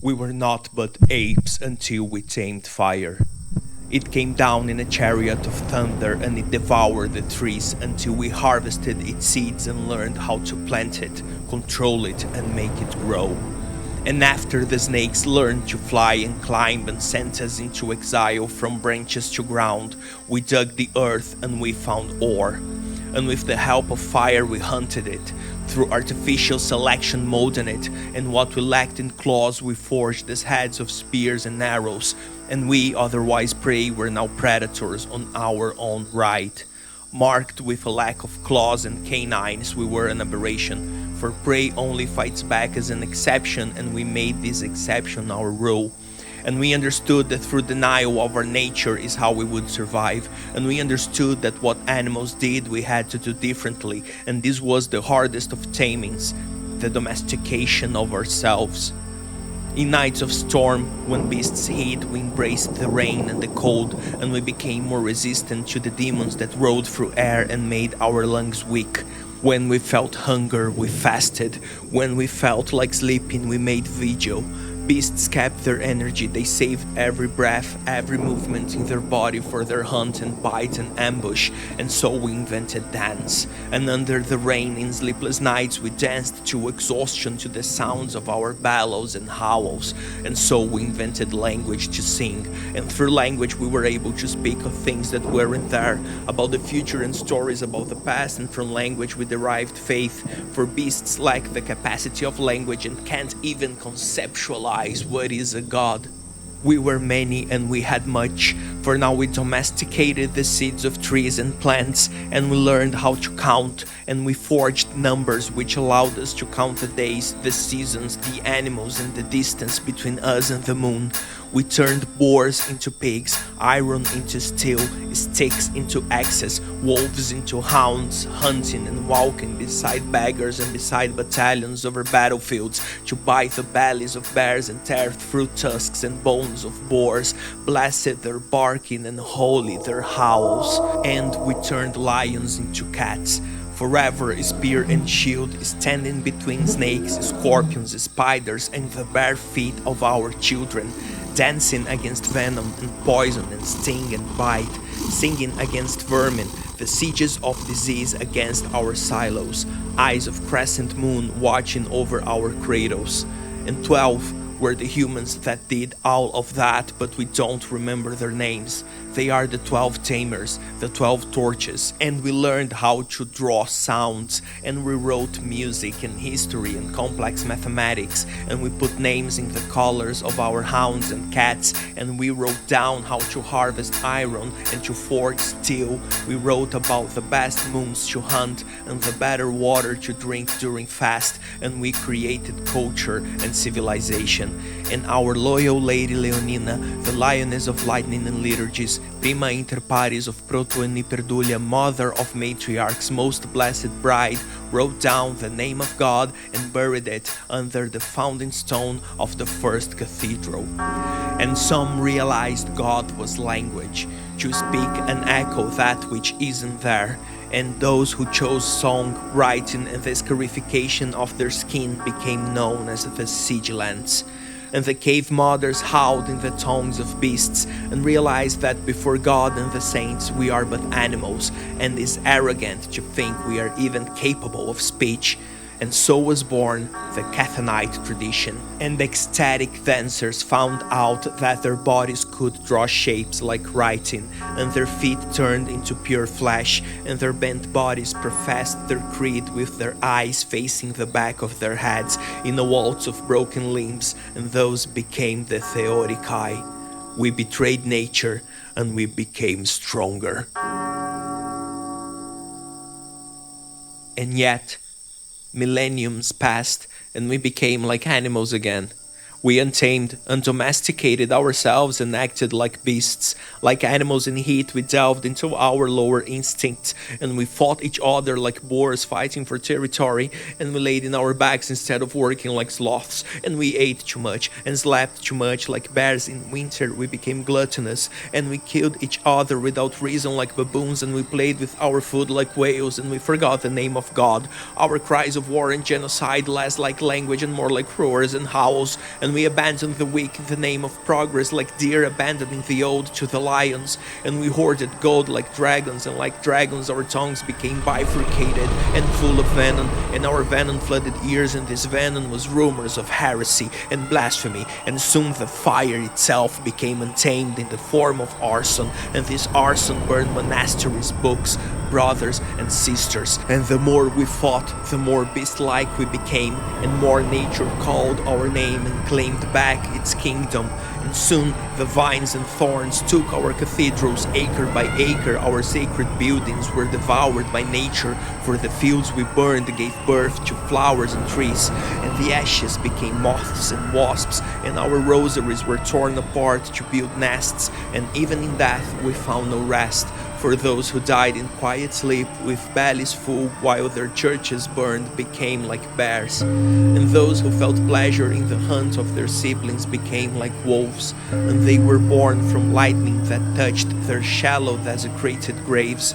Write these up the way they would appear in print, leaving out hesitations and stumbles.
We were not but apes until we tamed fire. It came down in a chariot of thunder and it devoured the trees until we harvested its seeds and learned how to plant it, control it, and make it grow. And after the snakes learned to fly and climb and sent us into exile from branches to ground, we dug the earth and we found ore. And with the help of fire we hunted it, through artificial selection molding it, and what we lacked in claws we forged as heads of spears and arrows, and we, otherwise prey, were now predators on our own right. Marked with a lack of claws and canines, we were an aberration, for prey only fights back as an exception, and we made this exception our rule. And we understood that through denial of our nature is how we would survive. And we understood that what animals did we had to do differently. And this was the hardest of tamings, the domestication of ourselves. In nights of storm, when beasts hid, we embraced the rain and the cold, and we became more resistant to the demons that rode through air and made our lungs weak. When we felt hunger, we fasted. When we felt like sleeping, we made vigil. Beasts kept their energy, they saved every breath, every movement in their body for their hunt and bite and ambush, and so we invented dance. And under the rain in sleepless nights we danced to exhaustion to the sounds of our bellows and howls, and so we invented language to sing, and through language we were able to speak of things that weren't there, about the future and stories about the past, and from language we derived faith, for beasts lack the capacity of language and can't even conceptualize what is a god. We were many and we had much, for now we domesticated the seeds of trees and plants, and we learned how to count, and we forged numbers which allowed us to count the days, the seasons, the animals, and the distance between us and the moon. We turned boars into pigs, iron into steel, sticks into axes, wolves into hounds, hunting and walking beside beggars and beside battalions over battlefields, to bite the bellies of bears and tear through tusks and bones of boars, blessed their barking and holy their howls. And we turned lions into cats, forever spear and shield, standing between snakes, scorpions, spiders, and the bare feet of our children, dancing against venom and poison and sting and bite, singing against vermin, the sieges of disease against our silos, eyes of crescent moon watching over our cradles. And 12 were the humans that did all of that, but we don't remember their names. They are the 12 tamers, the 12 torches, and we learned how to draw sounds, and we wrote music and history and complex mathematics, and we put names in the collars of our hounds and cats, and we wrote down how to harvest iron and to forge steel. We wrote about the best moons to hunt and the better water to drink during fast, and we created culture and civilization. And our loyal lady Leonina, the lioness of lightning and liturgies, prima inter pares of Proto and Niperdulia, mother of matriarchs, most blessed bride, wrote down the name of God and buried it under the founding stone of the first cathedral. And some realized God was language, to speak and echo that which isn't there. And those who chose song, writing, and the scarification of their skin became known as the sigillants. And the cave mothers howled in the tongues of beasts, and realized that before God and the saints we are but animals, and is arrogant to think we are even capable of speech. And so was born the Cathanite tradition, and ecstatic dancers found out that their bodies could draw shapes like writing, and their feet turned into pure flesh, and their bent bodies professed their creed with their eyes facing the back of their heads in a waltz of broken limbs, and those became the Theorikai. We betrayed nature, and we became stronger. And yet, millenniums passed, and we became like animals again. We untamed, undomesticated ourselves and acted like beasts. Like animals in heat, we delved into our lower instincts, and we fought each other like boars fighting for territory, and we laid in our backs instead of working like sloths, and we ate too much and slept too much like bears in winter. We became gluttonous, and we killed each other without reason like baboons, and we played with our food like whales, and we forgot the name of God. Our cries of war and genocide less like language and more like roars and howls, and we abandoned the weak in the name of progress, like deer abandoning the old to the lions, and we hoarded gold like dragons, and like dragons our tongues became bifurcated and full of venom, and our venom flooded ears, and this venom was rumors of heresy and blasphemy, and soon the fire itself became untamed in the form of arson, and this arson burned monasteries, books, brothers and sisters, and the more we fought, the more beast-like we became, and more nature called our name and claimed back its kingdom, and soon the vines and thorns took our cathedrals, acre by acre our sacred buildings were devoured by nature, for the fields we burned gave birth to flowers and trees, and the ashes became moths and wasps, and our rosaries were torn apart to build nests, and even in death we found no rest, for those who died in quiet sleep with bellies full while their churches burned became like bears, and those who felt pleasure in the hunt of their siblings became like wolves, and they were born from lightning that touched their shallow desecrated graves,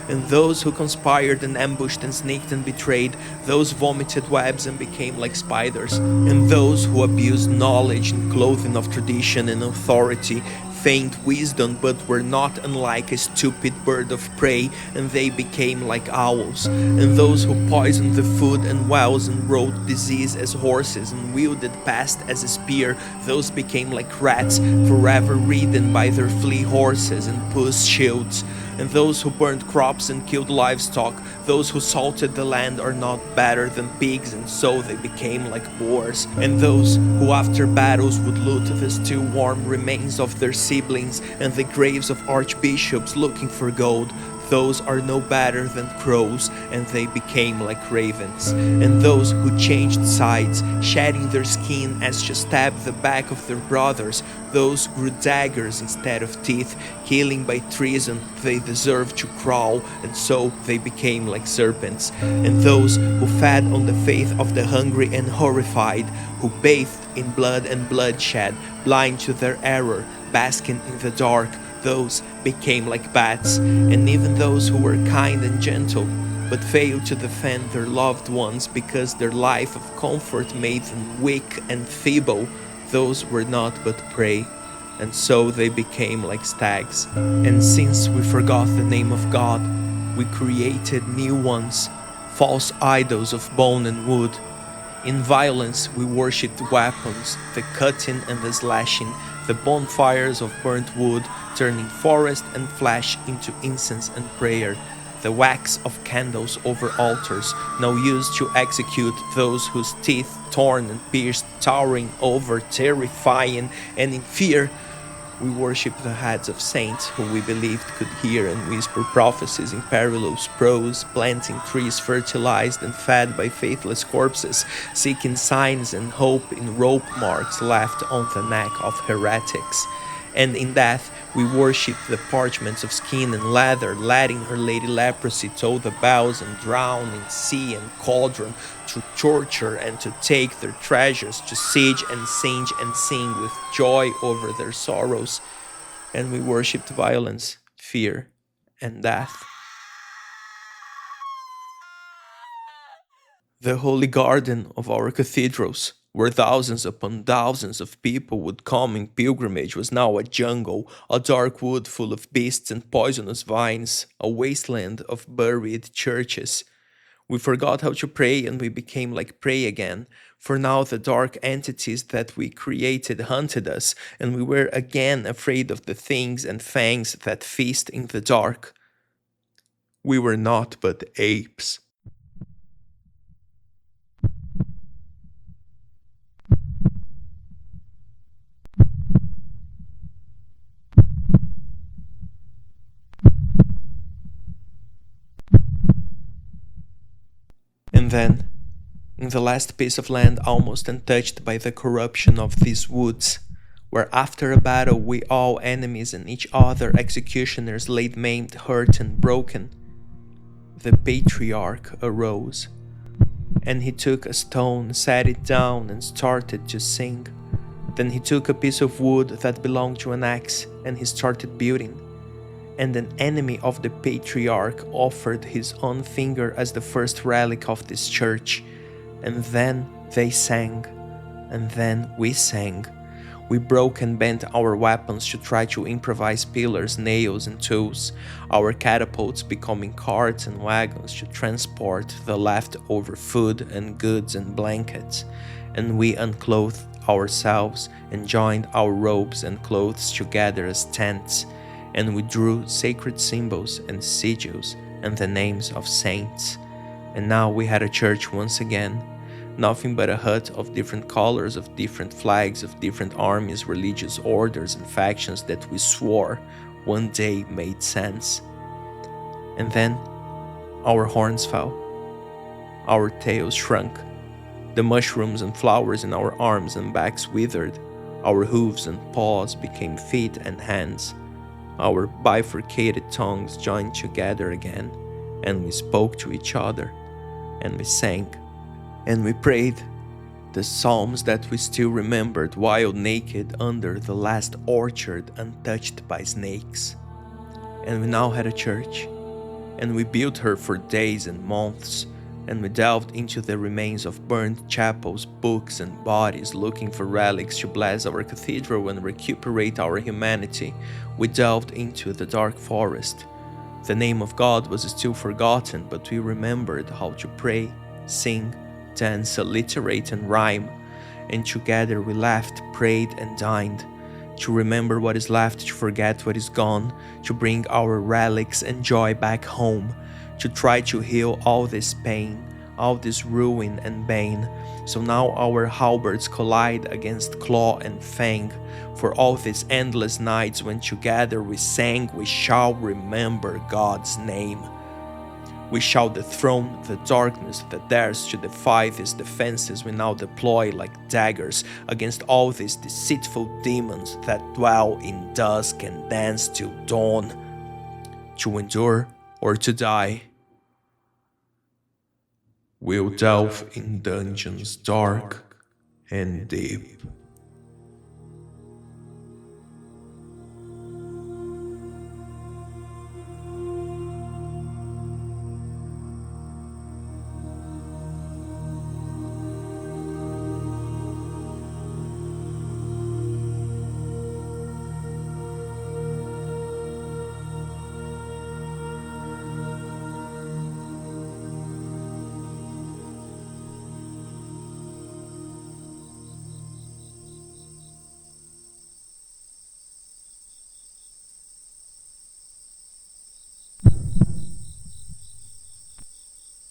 and those who conspired and ambushed and sneaked and betrayed, those vomited webs and became like spiders, and those who abused knowledge and clothing of tradition and authority feigned wisdom but were not unlike a stupid bird of prey, and they became like owls, and those who poisoned the food and wells and rode disease as horses and wielded pest as a spear, those became like rats, forever ridden by their flea horses and puss shields, and those who burned crops and killed livestock, those who salted the land are not better than pigs, and so they became like boars, and those who after battles would loot the still warm remains of their siblings and the graves of archbishops looking for gold, those are no better than crows, and they became like ravens, and those who changed sides, shedding their skin as to stab the back of their brothers, those grew daggers instead of teeth, killing by treason, they deserved to crawl, and so they became like serpents, and those who fed on the faith of the hungry and horrified, who bathed in blood and bloodshed, blind to their error, basking in the dark, those became like bats, and even those who were kind and gentle, but failed to defend their loved ones because their life of comfort made them weak and feeble, those were not but prey, and so they became like stags. And since we forgot the name of God, we created new ones, false idols of bone and wood. In violence we worshipped weapons, the cutting and the slashing, the bonfires of burnt wood, turning forest and flesh into incense and prayer, the wax of candles over altars, now used to execute those whose teeth torn and pierced, towering over, terrifying, and in fear we worship the heads of saints who we believed could hear and whisper prophecies in perilous prose, planting trees fertilized and fed by faithless corpses, seeking signs and hope in rope marks left on the neck of heretics. And in death we worship the parchments of skin and leather, letting her lady leprosy toll the bells and drown in sea and cauldron, to torture and to take their treasures, to siege and singe and sing with joy over their sorrows. And we worshipped violence, fear, and death. The holy garden of our cathedrals, where thousands upon thousands of people would come in pilgrimage, was now a jungle, a dark wood full of beasts and poisonous vines, a wasteland of buried churches. We forgot how to pray and we became like prey again, for now the dark entities that we created hunted us, and we were again afraid of the things and fangs that feast in the dark. We were not but apes. And then, in the last piece of land almost untouched by the corruption of these woods, where after a battle we all enemies and each other executioners laid maimed, hurt and broken, the patriarch arose, and he took a stone, set it down and started to sing. Then he took a piece of wood that belonged to an axe and he started building. And an enemy of the patriarch offered his own finger as the first relic of this church, and then they sang, And then we sang. We broke and bent our weapons to try to improvise pillars, nails, and tools, our catapults becoming carts and wagons to transport the leftover food and goods and blankets. And we unclothed ourselves and joined our robes and clothes together as tents, and we drew sacred symbols and sigils and the names of saints. And now we had a church once again. Nothing but a hut of different colors, of different flags, of different armies, religious orders, and factions that we swore one day made sense. And then our horns fell, our tails shrunk, the mushrooms and flowers in our arms and backs withered, our hooves and paws became feet and hands, our bifurcated tongues joined together again, and we spoke to each other, and we sang, and we prayed the psalms that we still remembered while naked under the last orchard untouched by snakes. And we now had a church, and we built her for days and months, and we delved into the remains of burned chapels, books, and bodies looking for relics to bless our cathedral and recuperate our humanity. We delved into the dark forest. The name of God was still forgotten, but we remembered how to pray, sing, dance, alliterate, and rhyme. And together we laughed, prayed, and dined. To remember what is left, to forget what is gone, to bring our relics and joy back home, to try to heal all this pain, all this ruin and bane. So now our halberds collide against claw and fang. For all these endless nights when together we sang, we shall remember God's name. We shall dethrone the darkness that dares to defy these defenses we now deploy like daggers against all these deceitful demons that dwell in dusk and dance till dawn. To endure or to die, we'll delve in dungeons dark and deep.